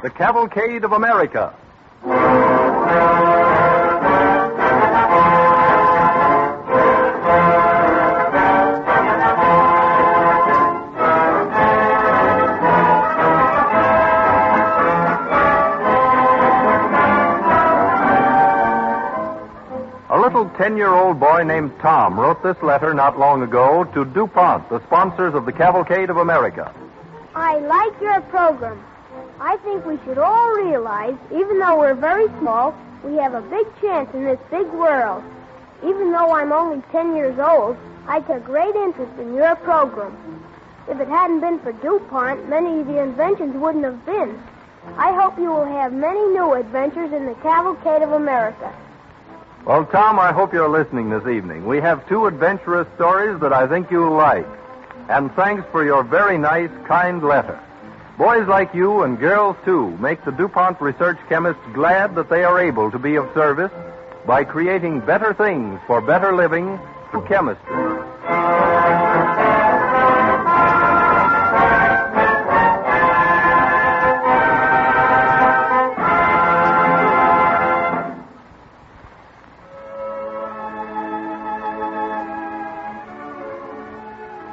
the Cavalcade of America. A little 10-year-old boy named Tom wrote this letter not long ago to DuPont, the sponsors of the Cavalcade of America. I like your program. I think we should all realize, even though we're very small, we have a big chance in this big world. Even though I'm only 10 years old, I took great interest in your program. If it hadn't been for DuPont, many of the inventions wouldn't have been. I hope you will have many new adventures in the Cavalcade of America. Well, Tom, I hope you're listening this evening. We have 2 adventurous stories that I think you'll like. And thanks for your very nice, kind letter. Boys like you, and girls too, make the DuPont research chemists glad that they are able to be of service by creating better things for better living through chemistry.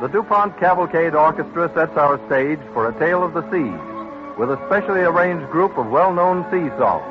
The DuPont Cavalcade Orchestra sets our stage for A Tale of the Seas, with a specially arranged group of well-known sea songs.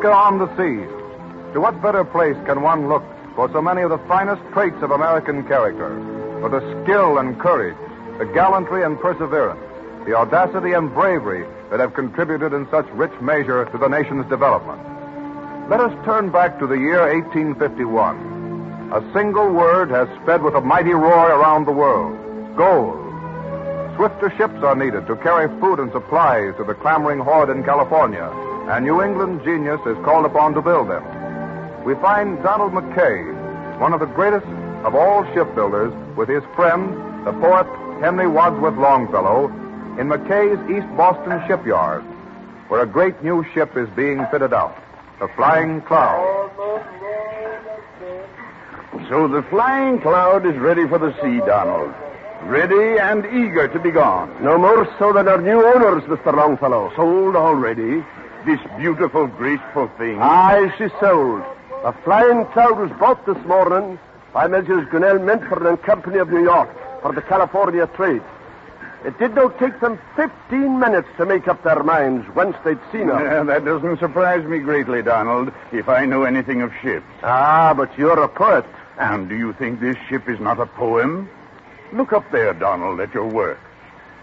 America on the seas. To what better place can one look for so many of the finest traits of American character, for the skill and courage, the gallantry and perseverance, the audacity and bravery that have contributed in such rich measure to the nation's development. Let us turn back to the year 1851. A single word has sped with a mighty roar around the world: gold. Swifter ships are needed to carry food and supplies to the clamoring horde in California, and New England genius is called upon to build them. We find Donald Mackay, one of the greatest of all shipbuilders, with his friend, the poet Henry Wadsworth Longfellow, in Mackay's East Boston shipyard, where a great new ship is being fitted out, the Flying Cloud. So the Flying Cloud is ready for the sea, Donald. Ready and eager to be gone. No more so than our new owners, Mr. Longfellow. Sold already? This beautiful, graceful thing? Aye, she's sold. The Flying Cloud was bought this morning by Messrs. Grinnell, Minford and Company of New York for the California trade. It did not take them 15 minutes to make up their minds once they'd seen her. Yeah, that doesn't surprise me greatly, Donald, if I know anything of ships. Ah, but you're a poet. And do you think this ship is not a poem? Look up there, Donald, at your work.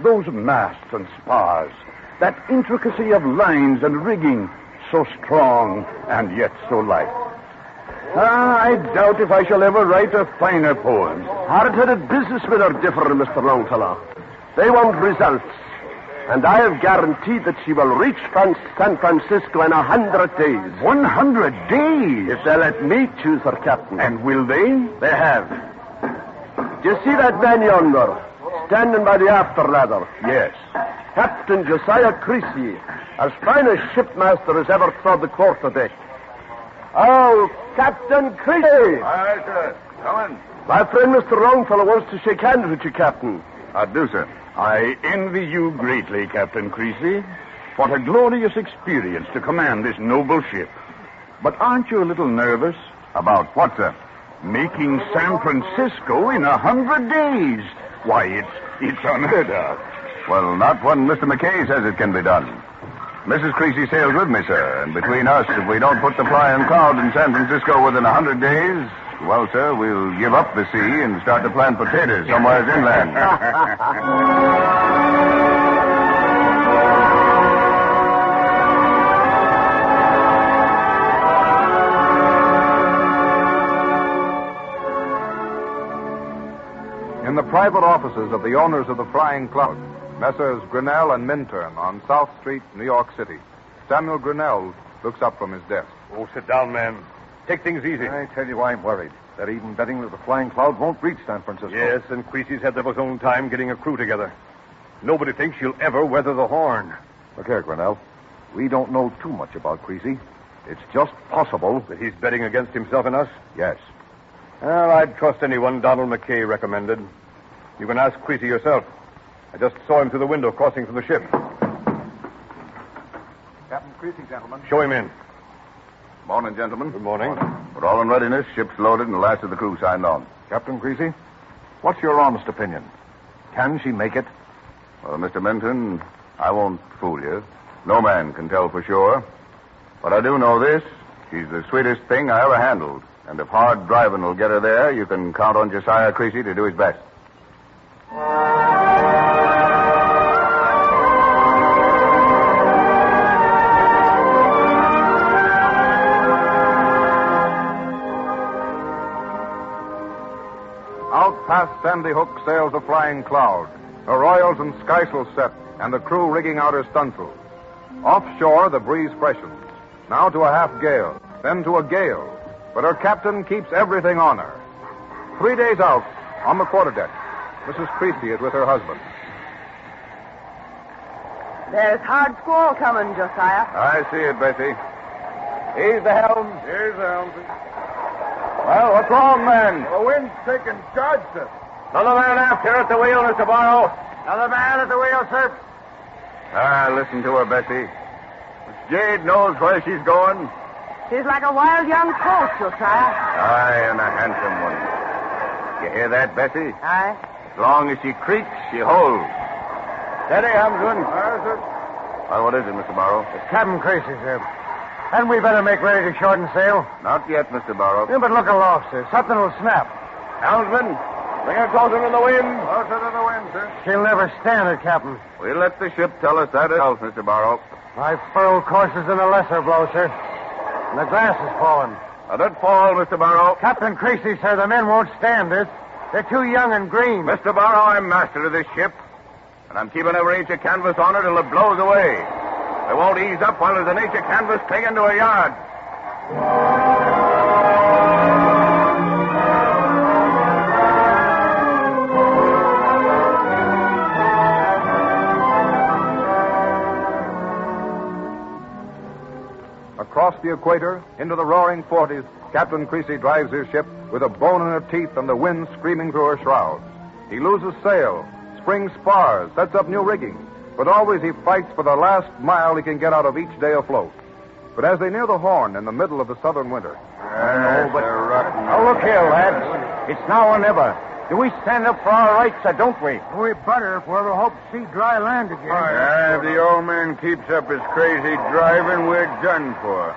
Those masts and spars, that intricacy of lines and rigging, so strong and yet so light. I doubt if I shall ever write a finer poem. Hard-headed businessmen are different, Mr. Longfellow. They want results. And I have guaranteed that she will reach San Francisco in 100 days. 100 days? If they let me choose her captain. And will they? They have. Do you see that man yonder, standing by the after ladder? Yes. Captain Josiah Creasy, as fine a shipmaster as ever trod the quarterdeck. Oh, Captain Creasy! Aye, sir. Come in. My friend Mr. Longfellow wants to shake hands with you, Captain. I do, sir. I envy you greatly, Captain Creasy. What a glorious experience to command this noble ship. But aren't you a little nervous? About what, sir? Making San Francisco in 100 days. Why, it's unheard of. Well, not when Mr. Mackay says it can be done. Mrs. Creasy sails with me, sir, and between us, if we don't put the Flying Cloud in San Francisco within 100 days, well, sir, we'll give up the sea and start to plant potatoes somewhere inland. In the private offices of the owners of the Flying Cloud, Messrs. Grinnell and Minturn on South Street, New York City, Samuel Grinnell looks up from his desk. Oh, sit down, man. Take things easy. I tell you, I'm worried. They're even betting that the Flying Cloud won't reach San Francisco. Yes, and Creasy's had his own time getting a crew together. Nobody thinks she'll ever weather the Horn. Look here, Grinnell. We don't know too much about Creasy. It's just possible That he's betting against himself and us? Yes. Well, I'd trust anyone Donald Mackay recommended. You can ask Creasy yourself. I just saw him through the window crossing from the ship. Captain Creasy, gentlemen. Show him in. Morning, gentlemen. Good morning. We're all in readiness. Ship's loaded and the last of the crew signed on. Captain Creasy, what's your honest opinion? Can she make it? Well, Mr. Minton, I won't fool you. No man can tell for sure. But I do know this. She's the sweetest thing I ever handled. And if hard driving will get her there, you can count on Josiah Creasy to do his best. Out past Sandy Hook sails the Flying Cloud, her royals and skysails set, and the crew rigging out her stunsails. Offshore, the breeze freshens. Now to a half gale, then to a gale. But her captain keeps everything on her. 3 days out, on the quarterdeck, Mrs. Creasy is with her husband. There's hard squall coming, Josiah. I see it, Bessie. Here's the helm. Here's the helm. Well, what's wrong, man? The wind's taking charge, sir. Another man aft here at the wheel, Mr. Barrow. Another man at the wheel, sir. Listen to her, Bessie. Jade knows where she's going. She's like a wild young colt, Josiah. Aye, and a handsome one. You hear that, Bessie? Aye. As long as she creaks, she holds. Steady, helmsman. Sir. Well, what is it, Mr. Barrow? It's Captain Creasy, sir. Hadn't we better make ready to shorten sail? Not yet, Mr. Barrow. Yeah, but look aloft, sir. Something will snap. Helmsman, bring her closer to the wind. Closer to the wind, sir. She'll never stand it, Captain. We'll let the ship tell us that itself, Mr. Barrow. My furled course is in a lesser blow, sir. And the glass is falling. Let it fall, Mr. Barrow. Captain Creasy, sir, the men won't stand this. They're too young and green. Mr. Barrow, I'm master of this ship. And I'm keeping every inch of canvas on her till it blows away. They won't ease up while there's an inch of canvas clinging to a yard. Across the equator, into the roaring 40s, Captain Creasy drives his ship with a bone in her teeth and the wind screaming through her shrouds. He loses sail, springs spars, sets up new rigging, but always he fights for the last mile he can get out of each day afloat. But as they near the Horn in the middle of the southern winter... Now, look here, lads. It's now or never. Do we stand up for our rights or don't we? We better if we ever hope to see dry land again. If the old man keeps up his crazy driving, we're done for.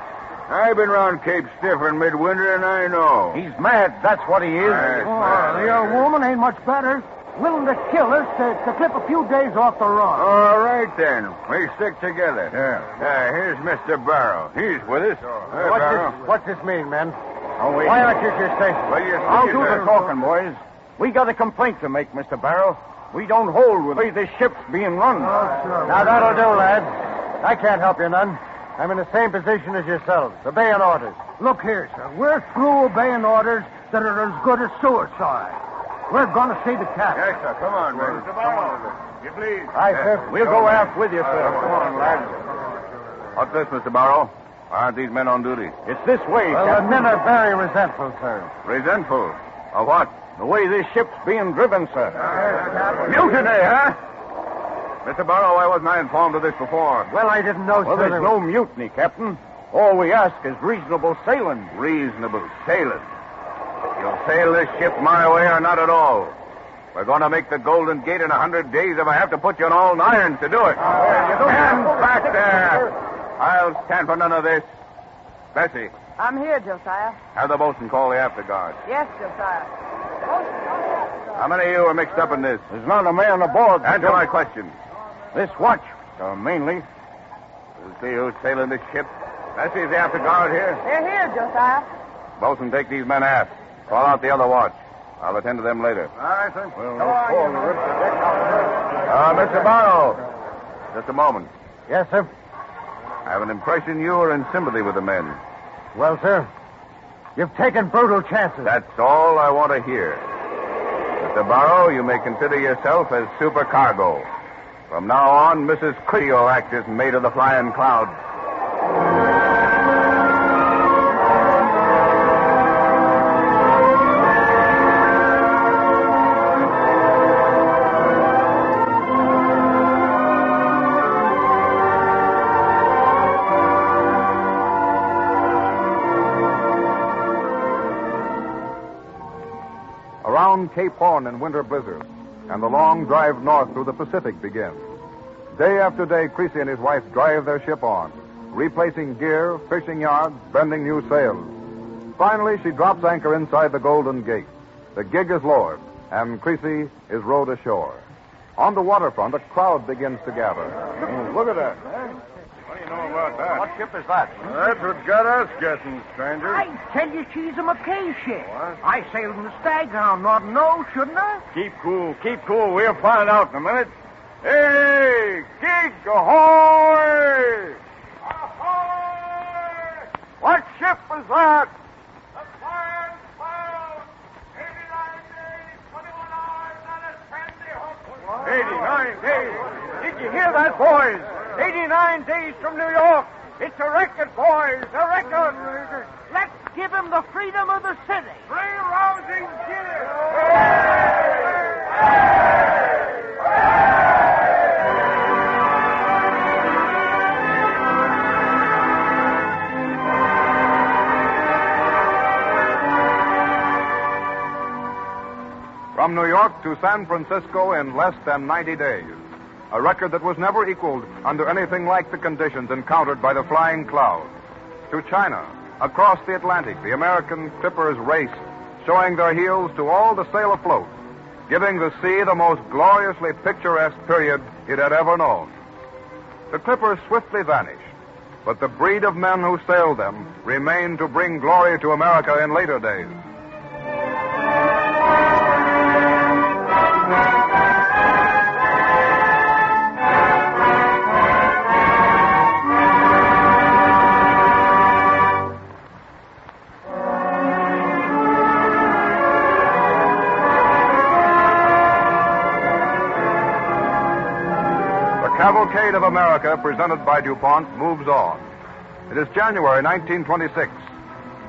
I've been round Cape Stiff in midwinter, and I know. He's mad, that's what he is. The old woman ain't much better. Willing to kill us to clip a few days off the run. All right, then. We stick together. Here's Mr. Barrow. He's with us. What's this mean, men? Oh, wait. Why aren't you at your station? Well, you I'll see, do sir. the talking, boys. We got a complaint to make, Mr. Barrow. We don't hold with the way this ship's being run. Now, that'll do, lads. I can't help you none. I'm in the same position as yourselves, obeying orders. Look here, sir. We're through obeying orders that are as good as suicide. We're going to see the captain. Yes, sir. Come on, man. Mr. Barrow. You please. Aye, sir. We'll go aft with you, sir. Come on, lads. What's this, Mr. Barrow? Why aren't these men on duty? It's this way, Well, Captain. the men are very resentful, sir. Resentful? Of what? The way this ship's being driven, sir. Mutiny, huh? Mr. Barrow, why wasn't I informed of this before? Well, I didn't know, Well, sir. there's no mutiny, Captain. All we ask is reasonable sailing. Reasonable sailing. You'll sail this ship my way or not at all. We're going to make the Golden Gate in 100 days if I have to put you on all irons to do it. Stand back there. I'll stand for none of this. Bessie, I'm here, Josiah. have the boatswain call the after guard. Yes, Josiah. How many of you are mixed up in this? There's not a man aboard. Answer my question. This watch, mainly. We'll see who's sailing this ship. Bessie's the after guard here. They're here, Josiah. Boatswain, take these men aft. Call out the other watch. I'll attend to them later. All right, sir. Mr. Barrow. Just a moment. Yes, sir. I have an impression you are in sympathy with the men. Well, sir, you've taken brutal chances. That's all I want to hear. Mr. Barrow, you may consider yourself as supercargo. From now on, Mrs. Creasy will act as mate of the Flying Cloud. Around Cape Horn in winter blizzards, and the long drive north through the Pacific begins. Day after day, Creasy and his wife drive their ship on, replacing gear, fishing yards, bending new sails. Finally, she drops anchor inside the Golden Gate. The gig is lowered, and Creasy is rowed ashore. On the waterfront, a crowd begins to gather. Look at that. What do you know about that? What ship is that? That's what got us guessing, stranger. I tell you, she's a McKay ship. I sailed in the Staghound, not know, shouldn't I? Keep cool, keep cool. We'll find out in a minute. Hey, gig, ahoy! Ahoy! What ship is that? The Flying Cloud. 89 days, 21 hours, not a sandy hook. 89 days. Did you hear that, boys? 89 days from New York. It's a record, boys, a record. Let's give him the freedom of the city. Three rousing cheers. From New York to San Francisco in less than 90 days. A record that was never equaled under anything like the conditions encountered by the Flying Cloud. to China. Across the Atlantic, the American clippers raced, showing their heels to all the sail afloat, giving the sea the most gloriously picturesque period it had ever known. The clippers swiftly vanished, but the breed of men who sailed them remained to bring glory to America in later days. The Cavalcade of America, presented by DuPont, moves on. It is January 1926.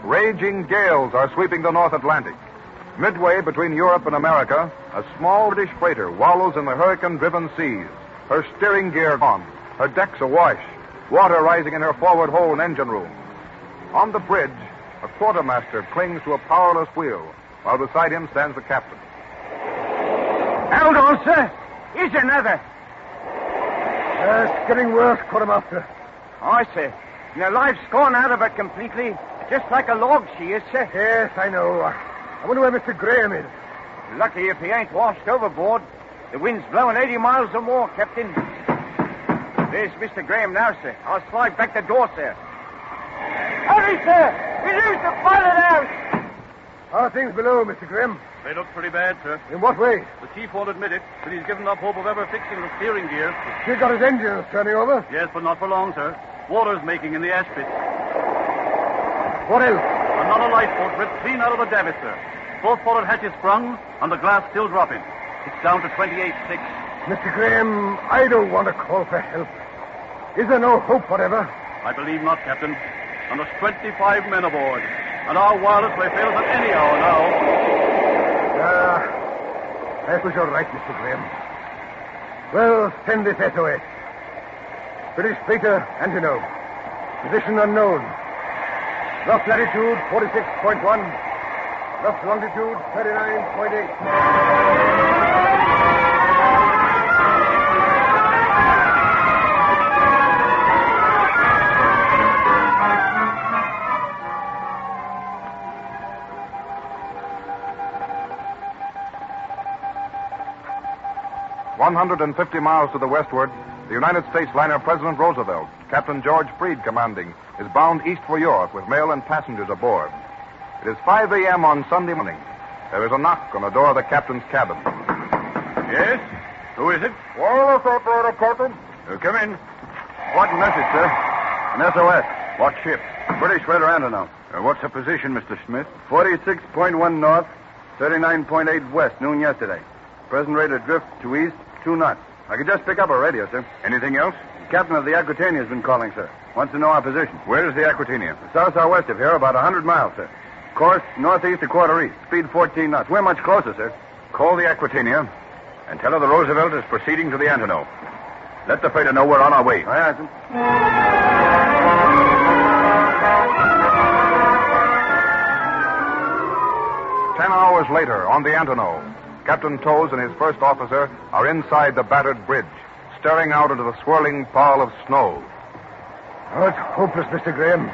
Raging gales are sweeping the North Atlantic. Midway between Europe and America, a small British freighter wallows in the hurricane-driven seas, her steering gear gone, her decks awash, water rising in her forward hold and engine room. On the bridge, a quartermaster clings to a powerless wheel, while beside him stands the captain. Hold on, sir. Here's another. It's getting worse, quartermaster. I see. Your life's gone out of her completely, just like a log she is, sir. Yes, I know. I wonder where Mr. Graham is. Lucky if he ain't washed overboard. The wind's blowing 80 miles or more, Captain. There's Mr. Graham now, sir. I'll slide back the door, sir. Hurry, sir! We lose the pilot out! How are things below, Mr. Graham? They look pretty bad, sir. In what way? The chief won't admit it, but he's given up hope of ever fixing the steering gear. He's got his engines turning over. Yes, but not for long, sir. Water's making in the ash pit. What else? Another lifeboat ripped clean out of the davit, sir. Both forward hatches sprung, and the glass still dropping. It's down to 28.6. Mr. Graham, I don't want to call for help. Is there no hope whatever? I believe not, Captain. And there's 25 men aboard. And our wireless may fail us at any hour now. I suppose you're right, Mr. Graham. Well, send this SOS. British freighter, Antino. Position unknown. Rough latitude 46.1. Rough longitude 39.8. 150 miles to the westward, the United States liner President Roosevelt, Captain George Freed commanding, is bound east for Europe with mail and passengers aboard. It is 5 a.m. on Sunday morning. There is a knock on the door of the captain's cabin. Yes? Who is it? Well, it's up there, Captain. Come in. What message, sir? An SOS. What ship? British freighter Antino. What's the position, Mr. Smith? 46.1 north, 39.8 west, noon yesterday. Present rate of drift to east, 2 knots. I could just pick up a radio, sir. Anything else? The captain of the Aquitania has been calling, sir. Wants to know our position. Where is the Aquitania? South-southwest of here, about 100 miles, sir. Course, northeast a quarter east. Speed 14 knots. We're much closer, sir. Call the Aquitania and tell her the Roosevelt is proceeding to the Antino. Let the freighter know we're on our way. Aye, sir. 10 hours later, on the Antino, Captain Toes and his first officer are inside the battered bridge, staring out into the swirling pall of snow. Oh, it's hopeless, Mr. Graham.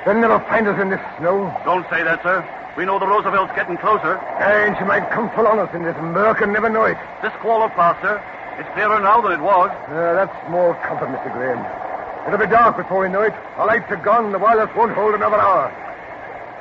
They'll never find us in this snow. Don't say that, sir. We know the Roosevelt's getting closer. And she might come full on us in this murk and never know it. This squall will pass, sir. It's clearer now than it was. That's more comfort, Mr. Graham. It'll be dark before we know it. Our lights are gone. The wireless won't hold another hour.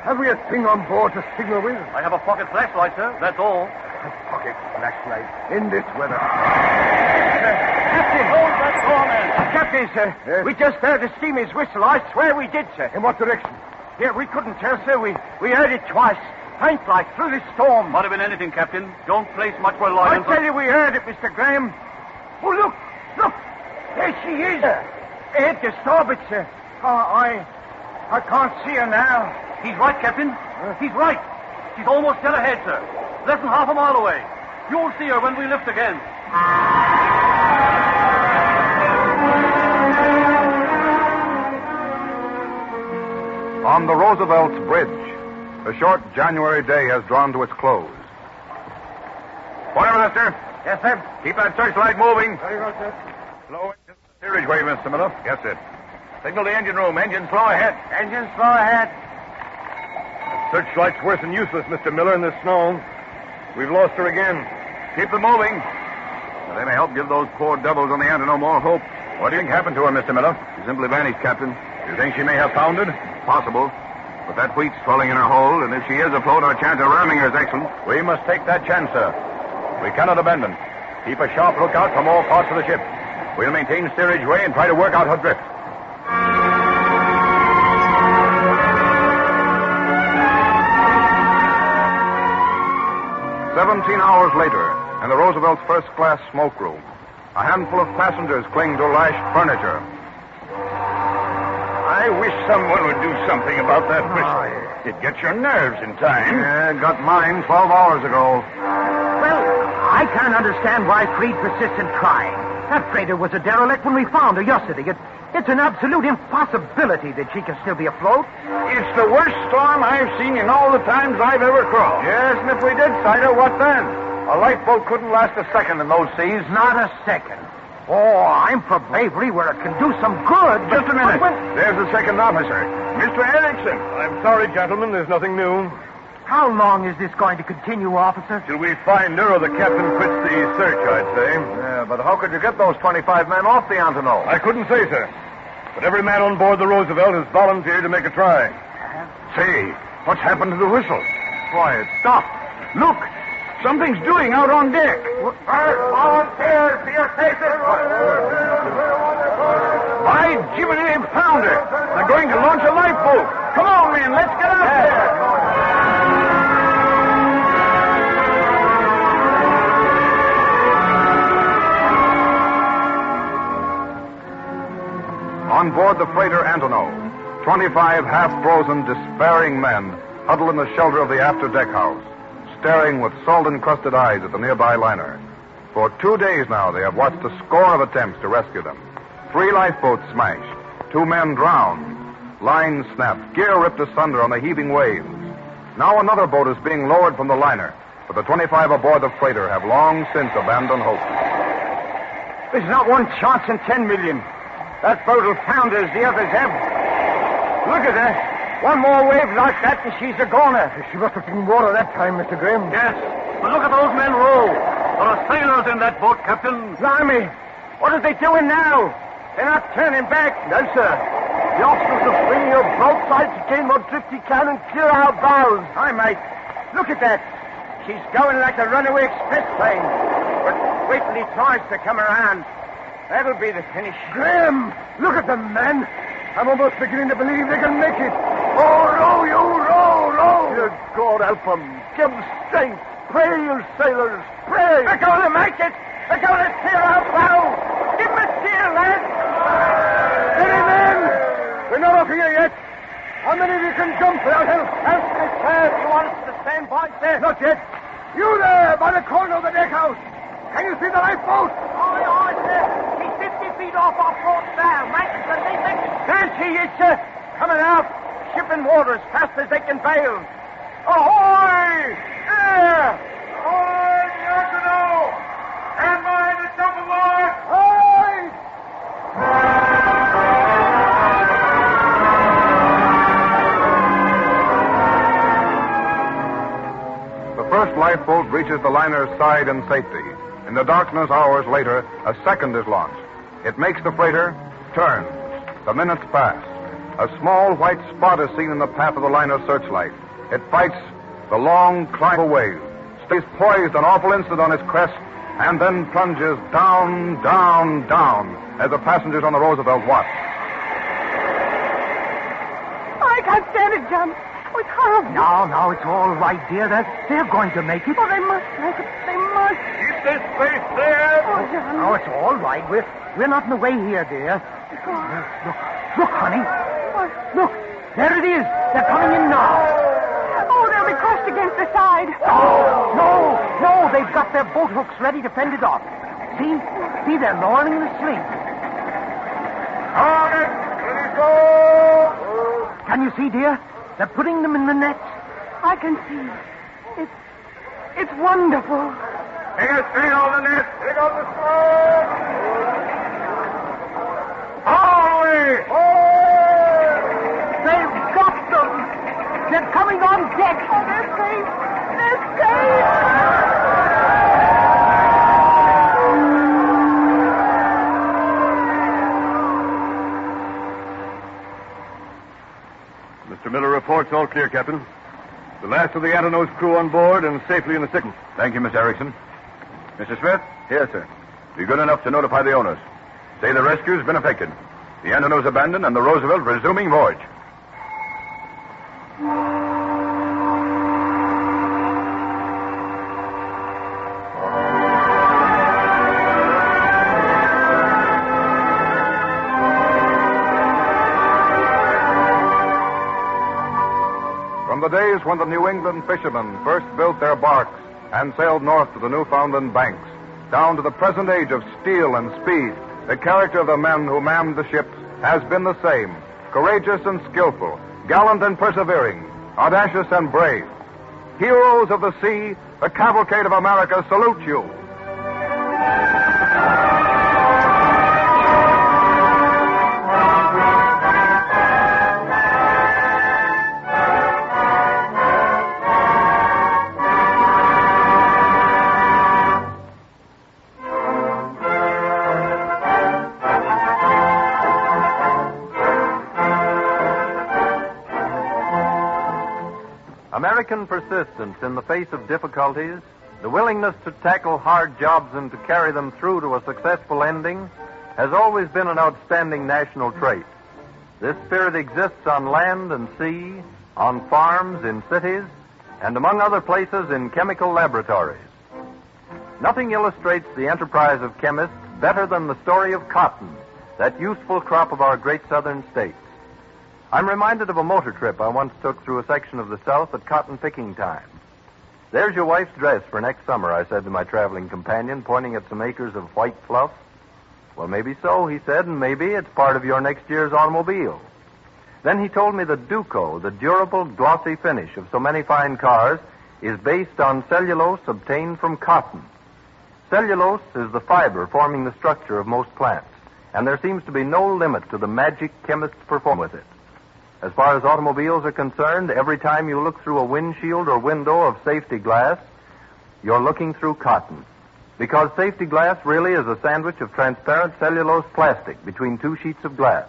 Have we a thing on board to signal with? I have a pocket flashlight, sir. That's all. A pocket flashlight in this weather. Captain, hold that door, man. Captain, sir. Yes? We just heard the steamer's whistle. I swear we did, sir. In what direction? Yeah, we couldn't tell, sir. We heard it twice. Faint like through the storm. Might have been anything, Captain. Don't place much reliance I tell you, we heard it, Mr. Graham. Oh, look. There she is. Head to starboard, sir. I can't see her now. He's right, Captain. He's right. She's almost dead ahead, sir. Less than half a mile away. You'll see her when we lift again. On the Roosevelt's bridge, the short January day has drawn to its close. Quartermaster. Yes, sir. Keep that searchlight moving. Very well, sir. Slow into the steerage way, Mr. Miller. Yes, sir. Signal the engine room. Engine slow ahead. Engine slow ahead. Searchlight's worse than useless, Mr. Miller, in this snow. We've lost her again. Keep them moving. They may help give those poor devils on the Antelope more hope. What do you think happened to her, Mr. Miller? She simply vanished, Captain. You think she may have foundered? Possible. But that wheat's swelling in her hold, and if she is afloat, our chance of ramming her is excellent. We must take that chance, sir. We cannot abandon. Keep a sharp lookout from all parts of the ship. We'll maintain steerage way and try to work out her drift. 17 hours later, in the Roosevelt's first-class smokeroom, a handful of passengers cling to lashed furniture. I wish someone would do something about that whistle. It gets your nerves in time. Yeah, got mine 12 hours ago. Well, I can't understand why Creed persists in trying. That freighter was a derelict when we found her yesterday. It's an absolute impossibility that she can still be afloat. It's the worst storm I've seen in all the times I've ever crawled. Yes, and if we did sight her, what then? A lifeboat couldn't last a second in those seas. Not a second. Oh, I'm for bravery where it can do some good. Just a minute. But There's the second officer. Mr. Erickson. I'm sorry, gentlemen. There's nothing new. how long is this going to continue, officer? Till we find her or the captain quits the search, I'd say. Yeah, but how could you get those 25 men off the Antelope? I couldn't say, sir. But every man on board the Roosevelt has volunteered to make a try. Say, what's happened to the whistle? Quiet. Stop. Look, something's doing out on deck. Volunteers to your places. By Jiminy, they've found her. They're going to launch a lifeboat. Come on, men, let's get out there. On board the freighter Antelope, 25 half-frozen, despairing men huddle in the shelter of the after-deck house, staring with salt-encrusted eyes at the nearby liner. For 2 days now, they have watched a score of attempts to rescue them. 3 lifeboats smashed, 2 men drowned, lines snapped, gear ripped asunder on the heaving waves. Now another boat is being lowered from the liner, but the 25 aboard the freighter have long since abandoned hope. There's not one chance in 10 million. That boat will founder as the others have. Look at her. One more wave like that and she's a goner. She must have seen water that time, Mr. Graham. Yes, but look at those men row. There are sailors in that boat, Captain. Blimey, what are they doing now? They're not turning back. No, sir. The officers are bringing her broadside to gain more drift he can and clear our bows. Hi, mate. Look at that. She's going like a runaway express train. But wait till he tries to come around. That'll be the finish. Graham, look at them, man. I'm almost beginning to believe they can make it. Oh, row, you row, row. Dear God, help them. Give them strength. Pray, you sailors. Pray. They're going to make it. They're going to clear our bow. Give them a cheer, lads. Steady, men. We're not up here yet. How many of you can jump without help? Help, sir. You want us to stand by, sir? Not yet. You there, by the corner of the deck house. Can you see the lifeboat? Aye, sir. She's 50 feet off our port bow. Make it, sir. There she is, sir. Coming out. Shipping water as fast as they can bail. Ahoy! There! Ahoy, the Arsenal! Stand by to jump aboard! Ahoy! The first lifeboat reaches the liner's side in safety. In the darkness, hours later, a second is launched. It makes the freighter, turns. The minutes pass. A small white spot is seen in the path of the liner's searchlight. It fights the long climb of wave, stays poised an awful instant on its crest, and then plunges down, down, down as the passengers on the Roosevelt watch. I can't stand it, John. Oh, it's horrible. No, it's all right, dear. They're going to make it. Oh, they must make it. They must. Keep this place clear. Oh, John. No, it's all right. We're not in the way here, dear. Look, honey. What? Look, there it is. They're coming in now. Oh, they'll be crushed against the side. No, they've got their boat hooks ready to fend it off. See, they're lowering the sling. On it. Ready, go. Can you see, dear? They're putting them in the nets. I can see. It's wonderful. Take a straight on the net. Take on the slope. Away! coming on deck. Oh, they're safe. They're safe. Mr. Miller reports all clear, Captain. The last of the Antonow's crew on board and safely in the signal. Thank you, Miss Erickson. Mr. Smith? Yes, sir. Be good enough to notify the owners. Say the rescue's been effected. The Antonow's abandoned and the Roosevelt resuming voyage. From the days when the New England fishermen first built their barks and sailed north to the Newfoundland banks, down to the present age of steel and speed, the character of the men who manned the ships has been the same: courageous and skillful, gallant and persevering, audacious and brave. Heroes of the sea, the Cavalcade of America salute you. American persistence in the face of difficulties, the willingness to tackle hard jobs and to carry them through to a successful ending, has always been an outstanding national trait. This spirit exists on land and sea, on farms, in cities, and among other places in chemical laboratories. Nothing illustrates the enterprise of chemists better than the story of cotton, that useful crop of our great southern states. I'm reminded of a motor trip I once took through a section of the South at cotton picking time. "There's your wife's dress for next summer," I said to my traveling companion, pointing at some acres of white fluff. "Well, maybe so," he said, "and maybe it's part of your next year's automobile." Then he told me that Duco, the durable, glossy finish of so many fine cars, is based on cellulose obtained from cotton. Cellulose is the fiber forming the structure of most plants, and there seems to be no limit to the magic chemists perform with it. As far as automobiles are concerned, every time you look through a windshield or window of safety glass, you're looking through cotton. Because safety glass really is a sandwich of transparent cellulose plastic between two sheets of glass.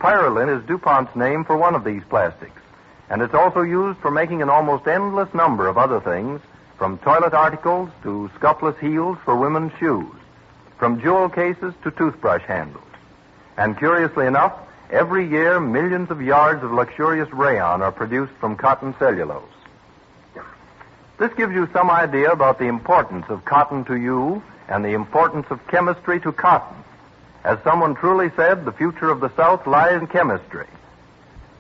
Pyrolin is DuPont's name for one of these plastics, and it's also used for making an almost endless number of other things, from toilet articles to scuffless heels for women's shoes, from jewel cases to toothbrush handles. And curiously enough, every year, millions of yards of luxurious rayon are produced from cotton cellulose. This gives you some idea about the importance of cotton to you and the importance of chemistry to cotton. As someone truly said, the future of the South lies in chemistry.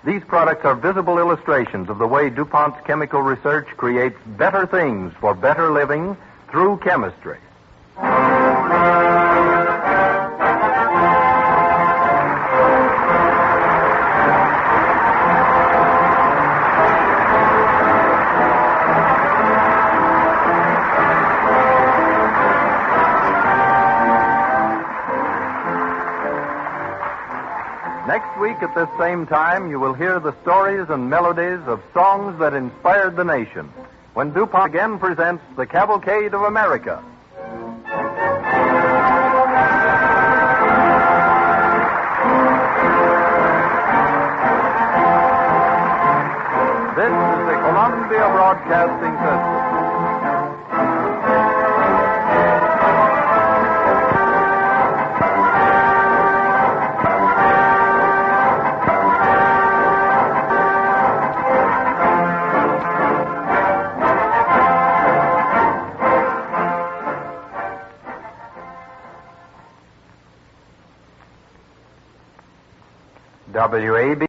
These products are visible illustrations of the way DuPont's chemical research creates better things for better living through chemistry. Next week at this same time, you will hear the stories and melodies of songs that inspired the nation when DuPont again presents the Cavalcade of America. This is the Columbia Broadcasting System. WAB